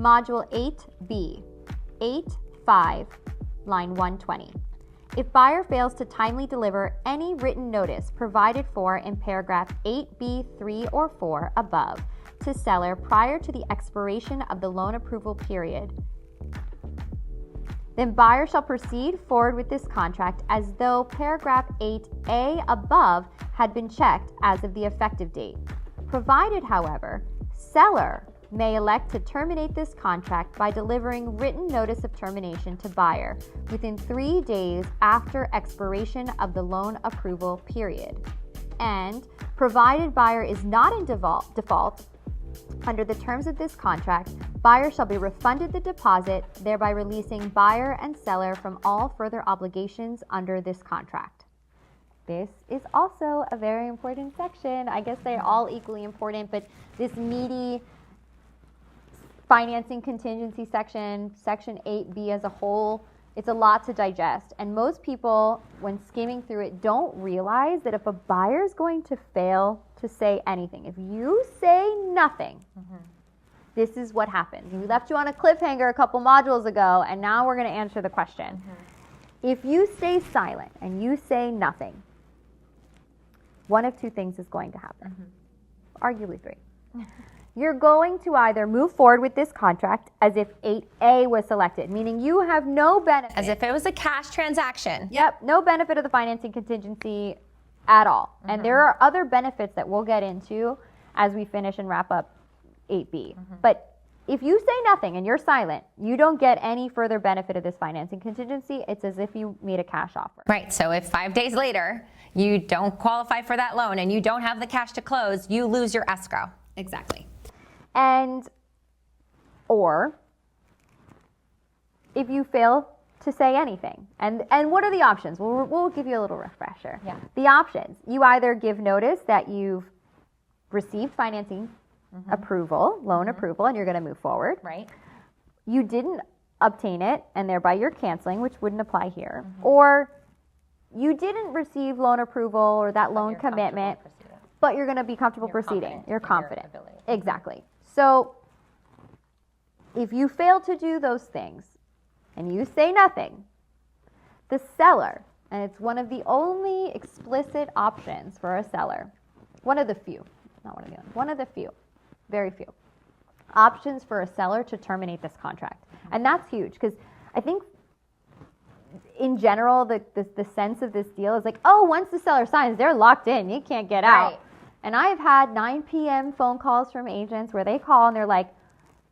Module 8B, 8.5, line 120. If buyer fails to timely deliver any written notice provided for in paragraph 8B3 or 4 above to seller prior to the expiration of the loan approval period, then buyer shall proceed forward with this contract as though paragraph 8A above had been checked as of the effective date. Provided, however, seller may elect to terminate this contract by delivering written notice of termination to buyer within 3 days after expiration of the loan approval period. And provided buyer is not in default under the terms of this contract, buyer shall be refunded the deposit, thereby releasing buyer and seller from all further obligations under this contract. This is also a very important section. I guess they're all equally important, but this meaty financing contingency section, section 8B as a whole, it's a lot to digest. And most people, when skimming through it, don't realize that if a buyer is going to fail to say anything, if you say nothing, this is what happens. We left you on a cliffhanger a couple modules ago, and now we're going to answer the question. If you stay silent and you say nothing, one of two things is going to happen. Arguably three. You're going to either move forward with this contract as if 8A was selected, meaning you have no benefit. As if it was a cash transaction. Yep, no benefit of the financing contingency at all. And there are other benefits that we'll get into as we finish and wrap up 8B. But if you say nothing and you're silent, you don't get any further benefit of this financing contingency. It's as if you made a cash offer. Right, so if 5 days later you don't qualify for that loan and you don't have the cash to close, you lose your escrow. Exactly. And, or, if you fail to say anything. And what are the options? We'll give you a little refresher. Yeah. The options, you either give notice that you've received financing approval, loan approval, and you're going to move forward. Right. You didn't obtain it, and thereby you're canceling, which wouldn't apply here. Or you didn't receive loan approval or that loan commitment, but you're going to be comfortable proceeding. You're confident. Exactly. So if you fail to do those things and you say nothing, the seller, and it's one of the only explicit options for a seller, one of the few, not one of the only, one of the few, very few options for a seller to terminate this contract. And that's huge because I think in general, the sense of this deal is like, oh, once the seller signs, they're locked in. You can't get out. And I've had 9 p.m. phone calls from agents where they call and they're like,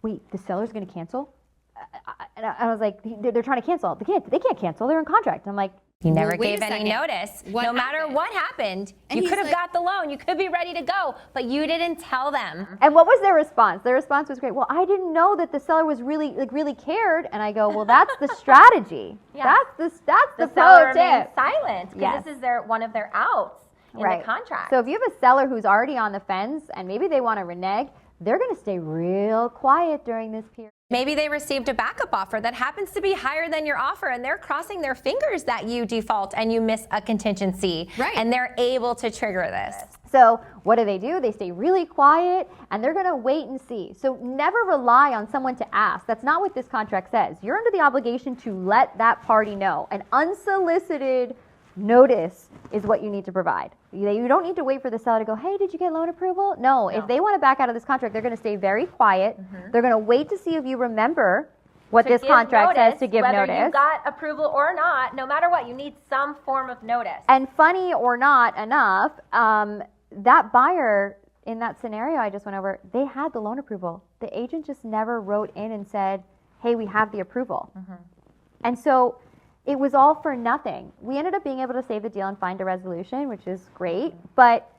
wait, the seller's going to cancel? And I was like, they're trying to cancel. They can't cancel. They're in contract. I'm like, you never gave any notice. No matter what happened, you could have got the loan. You could be ready to go, but you didn't tell them. And what was their response? Their response was great. Well, I didn't know that the seller was really cared. And I go, well, that's the strategy. That's the pro tip. Silent because this is one of their outs in the contract. So if you have a seller who's already on the fence and maybe they want to renege, they're going to stay real quiet during this period. Maybe they received a backup offer that happens to be higher than your offer and they're crossing their fingers that you default and you miss a contingency. And they're able to trigger this. So what do? They stay really quiet and they're going to wait and see. So never rely on someone to ask. That's not what this contract says. You're under the obligation to let that party know. An unsolicited notice is what you need to provide. You don't need to wait for the seller to go, hey, did you get loan approval? No. If they want to back out of this contract, they're going to stay very quiet. They're going to wait to see if you remember what this contract says to give notice. Whether you got approval or not, no matter what, you need some form of notice. And funny or not enough, that buyer in that scenario I just went over, they had the loan approval. The agent just never wrote in and said, hey, we have the approval. And so it was all for nothing. We ended up being able to save the deal and find a resolution, which is great, but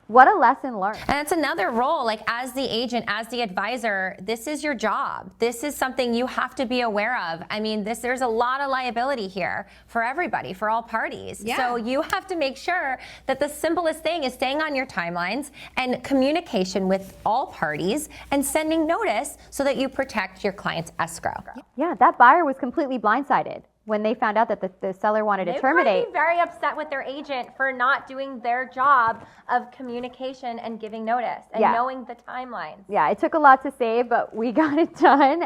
what a lesson learned. And it's another role, like as the agent, as the advisor, this is your job. This is something you have to be aware of. I mean, there's a lot of liability here for everybody, for all parties. So you have to make sure that the simplest thing is staying on your timelines and communication with all parties and sending notice so that you protect your client's escrow. Yeah, that buyer was completely blindsided. when they found out that the seller wanted to They terminate. would be very upset with their agent for not doing their job of communication and giving notice and knowing the timelines. Yeah, it took a lot to say, but we got it done.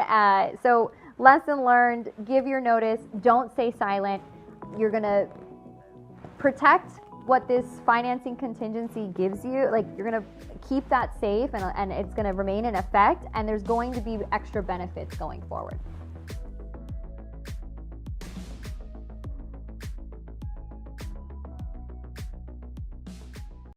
So lesson learned, give your notice, don't stay silent. You're gonna protect what this financing contingency gives you. Like, you're gonna keep that safe and it's gonna remain in effect, and there's going to be extra benefits going forward.